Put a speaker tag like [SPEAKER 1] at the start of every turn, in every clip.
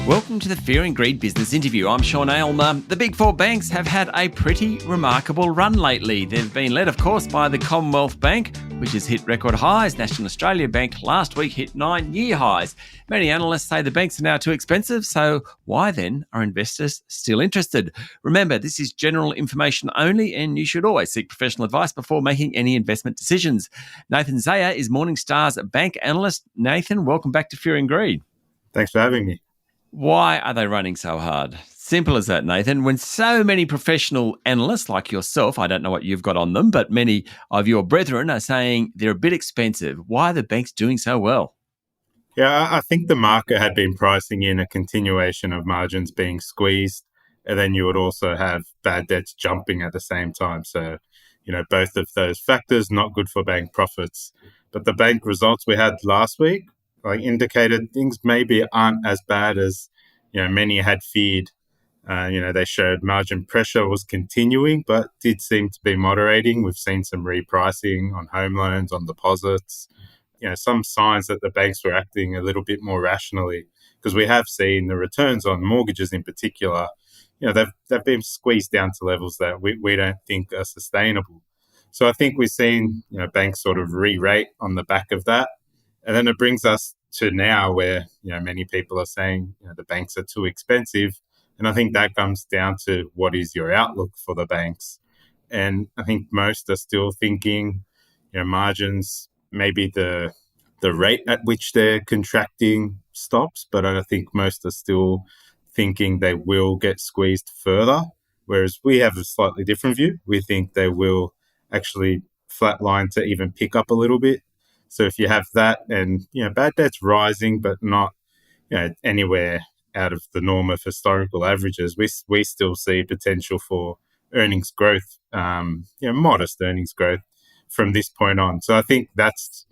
[SPEAKER 1] Welcome to the Fear and Greed Business Interview. I'm Sean Aylmer. The big four banks have had a pretty remarkable run lately. They've been led, of course, by the Commonwealth Bank, which has hit record highs. National Australia Bank last week hit 9-year highs. Many analysts say the banks are now too expensive, so why then are investors still interested? Remember, this is general information only, and you should always seek professional advice before making any investment decisions. Nathan Zaia is Morningstar's bank analyst. Nathan, welcome back to Fear and Greed.
[SPEAKER 2] Thanks for having me.
[SPEAKER 1] Why are they running so hard? Simple as that, Nathan. When so many professional analysts like yourself, I don't know what you've got on them, but many of your brethren are saying they're a bit expensive. Why are the banks doing so well?
[SPEAKER 2] Yeah, I think the market had been pricing in a continuation of margins being squeezed, and then you would also have bad debts jumping at the same time. So, both of those factors, not good for bank profits. But the bank results we had last week, indicated things maybe aren't as bad as many had feared. They showed margin pressure was continuing, but did seem to be moderating. We've seen some repricing on home loans, on deposits. Some signs that the banks were acting a little bit more rationally, because we have seen the returns on mortgages in particular. They've been squeezed down to levels that we don't think are sustainable. So I think we've seen banks sort of re-rate on the back of that. And then it brings us to now where, many people are saying, the banks are too expensive. And I think that comes down to what is your outlook for the banks. And I think most are still thinking, margins, maybe the rate at which they're contracting stops, but I think most are still thinking they will get squeezed further. Whereas we have a slightly different view. We think they will actually flatline to even pick up a little bit. So if you have that and, bad debt's rising, but not, anywhere out of the norm of historical averages, we still see potential for earnings growth, modest earnings growth from this point on. So I think that's,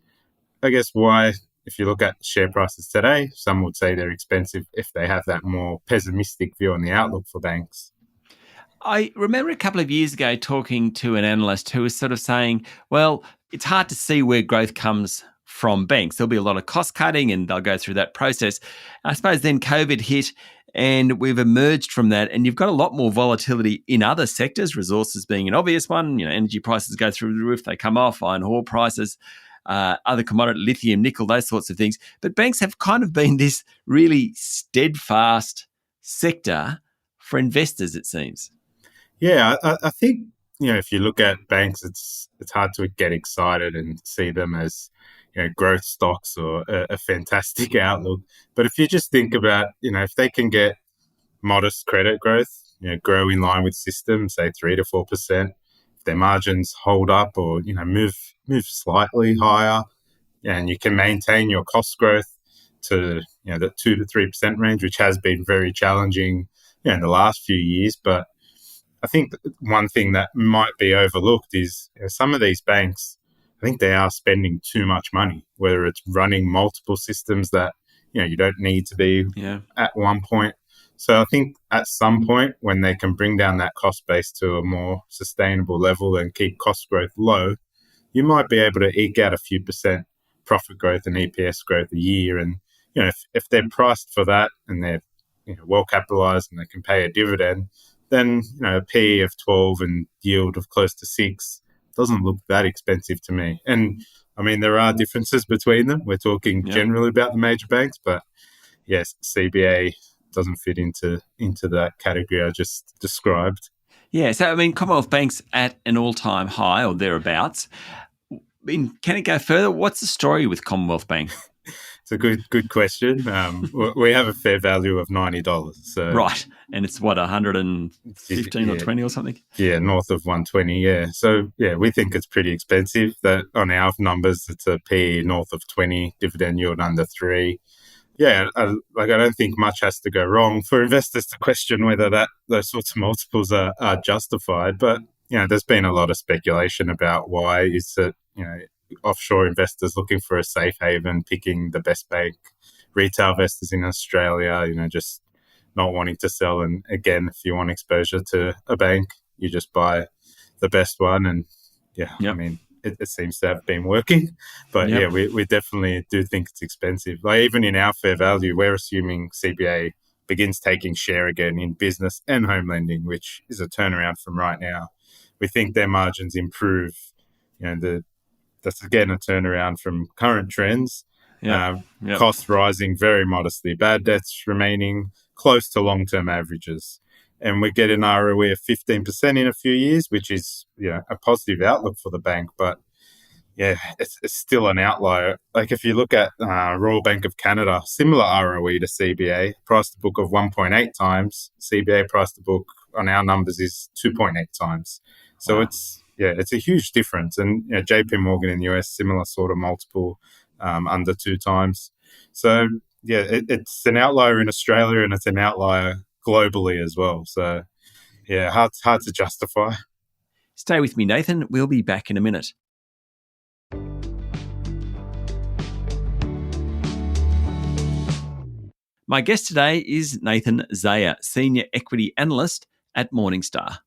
[SPEAKER 2] why if you look at share prices today, some would say they're expensive if they have that more pessimistic view on the outlook for banks.
[SPEAKER 1] I remember a couple of years ago talking to an analyst who was sort of saying, well, it's hard to see where growth comes from banks. There'll be a lot of cost cutting and they'll go through that process. I suppose then COVID hit and we've emerged from that, and you've got a lot more volatility in other sectors, resources being an obvious one. Energy prices go through the roof, they come off, iron ore prices, other commodity, lithium, nickel, those sorts of things. But banks have kind of been this really steadfast sector for investors, it seems.
[SPEAKER 2] Yeah, I think, if you look at banks, it's hard to get excited and see them as, growth stocks or a fantastic outlook. But if you just think about, if they can get modest credit growth, grow in line with system, say 3 to 4%, if their margins hold up or, move slightly higher, and you can maintain your cost growth to, the 2 to 3% range, which has been very challenging, in the last few years. But I think one thing that might be overlooked is some of these banks, I think they are spending too much money, whether it's running multiple systems that, you don't need to be at one point. So I think at some point when they can bring down that cost base to a more sustainable level and keep cost growth low, you might be able to eke out a few percent profit growth and EPS growth a year. And, if they're priced for that and they're well capitalized and they can pay a dividend, then a PE of 12 and yield of close to 6 doesn't look that expensive to me. And I mean, there are differences between them. We're talking generally about the major banks, but yes, CBA doesn't fit into that category I just described.
[SPEAKER 1] Yeah, so I mean, Commonwealth Bank's at an all-time high or thereabouts. Can it go further? What's the story with Commonwealth Bank?
[SPEAKER 2] It's a good question. We have a fair value of $90. So
[SPEAKER 1] right, and it's what, 115 or 20 or something?
[SPEAKER 2] Yeah, north of 120. Yeah, so we think it's pretty expensive. That on our numbers, it's a PE north of 20, dividend yield under 3. Yeah, I don't think much has to go wrong for investors to question whether those sorts of multiples are justified. But there's been a lot of speculation about why is it offshore investors looking for a safe haven, picking the best bank, retail investors in Australia, just not wanting to sell. And again, if you want exposure to a bank, you just buy the best one. And I mean, it seems to have been working. But we definitely do think it's expensive. Like even in our fair value, we're assuming CBA begins taking share again in business and home lending, which is a turnaround from right now. We think their margins improve. That's again a turnaround from current trends.
[SPEAKER 1] Yep. Yep.
[SPEAKER 2] Costs rising very modestly, bad debts remaining close to long-term averages. And we get an ROE of 15% in a few years, which is a positive outlook for the bank. But it's still an outlier. Like if you look at Royal Bank of Canada, similar ROE to CBA, price to book of 1.8 times. CBA price to book on our numbers is 2.8 times. So
[SPEAKER 1] Wow.
[SPEAKER 2] it's a huge difference. And JP Morgan in the US, similar sort of multiple, under 2 times. So it's an outlier in Australia and it's an outlier globally as well. So hard to justify.
[SPEAKER 1] Stay with me, Nathan. We'll be back in a minute. My guest today is Nathan Zaia, Senior Equity Analyst at Morningstar.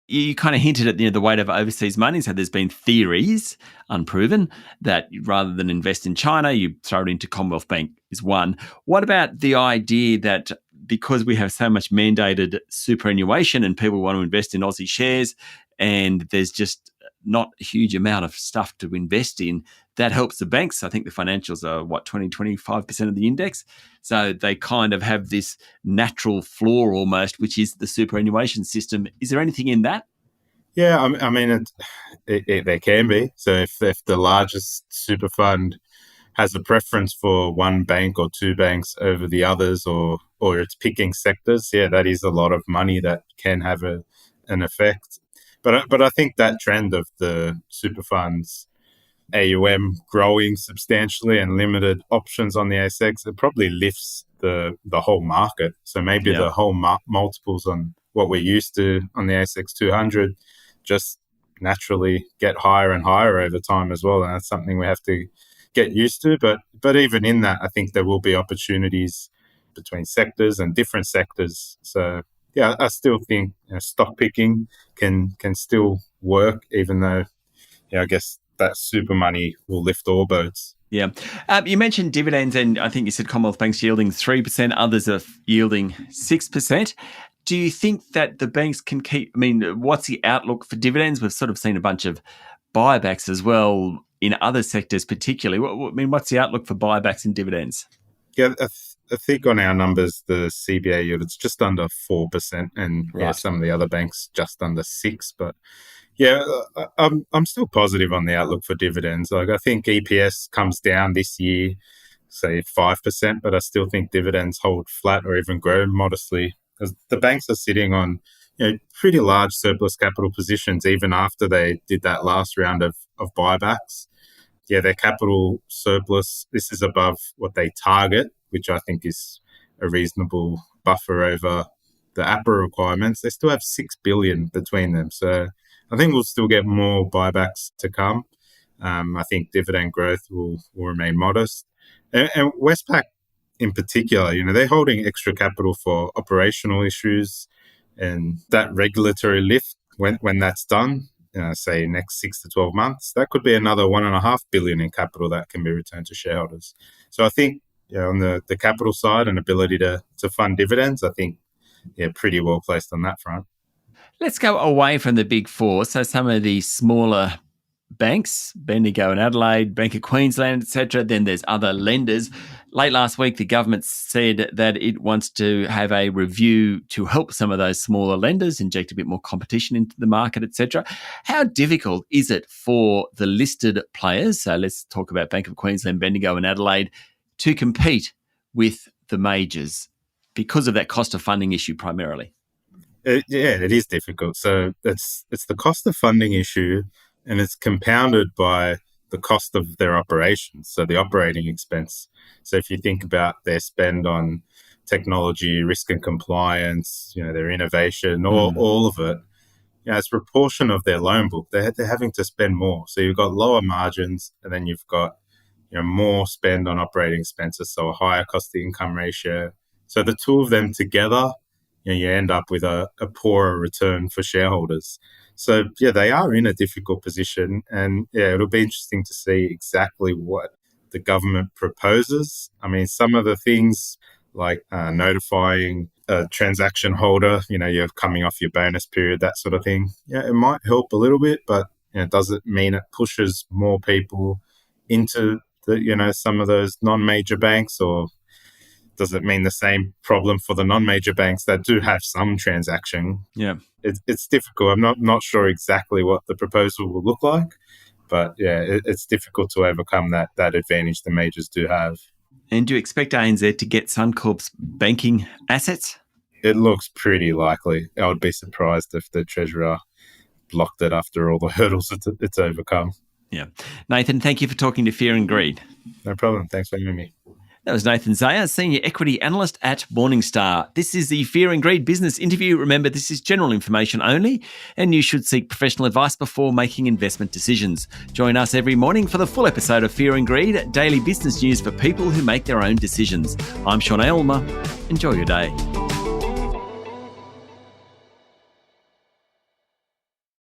[SPEAKER 1] You kind of hinted at the weight of overseas money. So there's been theories, unproven, that rather than invest in China, you throw it into Commonwealth Bank is one. What about the idea that because we have so much mandated superannuation and people want to invest in Aussie shares and there's just not a huge amount of stuff to invest in, that helps the banks? I think the financials are 25% of the index. So they kind of have this natural floor almost, which is the superannuation system. Is there anything in that?
[SPEAKER 2] Yeah, I mean, there can be. So if the largest super fund has a preference for one bank or two banks over the others, or it's picking sectors, that is a lot of money that can have an effect. But I think that trend of the super funds AUM growing substantially and limited options on the ASX, it probably lifts the whole market. So maybe the whole multiples on what we're used to on the ASX 200 just naturally get higher and higher over time as well. And that's something we have to get used to. But even in that, I think there will be opportunities between sectors and different sectors. So I still think stock picking can still work, even though I guess that super money will lift all boats.
[SPEAKER 1] Yeah. You mentioned dividends, and I think you said Commonwealth Bank's yielding 3%, others are yielding 6%. Do you think that the banks can keep, what's the outlook for dividends? We've sort of seen a bunch of buybacks as well in other sectors particularly. What's the outlook for buybacks and dividends?
[SPEAKER 2] Yeah, I think on our numbers, the CBA yield, it's just under 4%, and some of the other banks just under 6%. But I'm still positive on the outlook for dividends. Like I think EPS comes down this year, say 5%, but I still think dividends hold flat or even grow modestly because the banks are sitting on pretty large surplus capital positions even after they did that last round of buybacks. Their capital surplus, this is above what they target, which I think is a reasonable buffer over the APRA requirements. They still have $6 billion between them. So I think we'll still get more buybacks to come. I think dividend growth will remain modest. And Westpac in particular, they're holding extra capital for operational issues, and that regulatory lift, when that's done, say next 6 to 12 months, that could be another $1.5 billion in capital that can be returned to shareholders. So I think on the capital side and ability to fund dividends, I think pretty well placed on that front.
[SPEAKER 1] Let's go away from the big four. So some of the smaller banks, Bendigo and Adelaide, Bank of Queensland, etc. Then there's other lenders. Late last week, the government said that it wants to have a review to help some of those smaller lenders, inject a bit more competition into the market, etc. How difficult is it for the listed players, so let's talk about Bank of Queensland, Bendigo and Adelaide, to compete with the majors because of that cost of funding issue primarily?
[SPEAKER 2] It is difficult. So it's the cost of funding issue, and it's compounded by the cost of their operations, so the operating expense. So if you think about their spend on technology, risk and compliance, their innovation, all of it, as a proportion of their loan book, they're having to spend more. So you've got lower margins, and then you've got more spend on operating expenses, so a higher cost to income ratio. So the two of them together, you end up with a poorer return for shareholders. So, they are in a difficult position, and it'll be interesting to see exactly what the government proposes. I mean, some of the things like notifying a transaction holder, you're coming off your bonus period, that sort of thing. Yeah, it might help a little bit, but does it mean it pushes more people into some of those non-major banks, or does it mean the same problem for the non-major banks that do have some transaction?
[SPEAKER 1] Yeah.
[SPEAKER 2] It's difficult. I'm not sure exactly what the proposal will look like, but yeah, it's difficult to overcome that advantage the majors do have.
[SPEAKER 1] And do you expect ANZ to get Suncorp's banking assets?
[SPEAKER 2] It looks pretty likely. I would be surprised if the Treasurer blocked it after all the hurdles it's overcome.
[SPEAKER 1] Yeah. Nathan, thank you for talking to Fear and Greed.
[SPEAKER 2] No problem. Thanks for having me.
[SPEAKER 1] That was Nathan Zaia, Senior Equity Analyst at Morningstar. This is the Fear and Greed business interview. Remember, this is general information only, and you should seek professional advice before making investment decisions. Join us every morning for the full episode of Fear and Greed, daily business news for people who make their own decisions. I'm Sean Aylmer. Enjoy your day.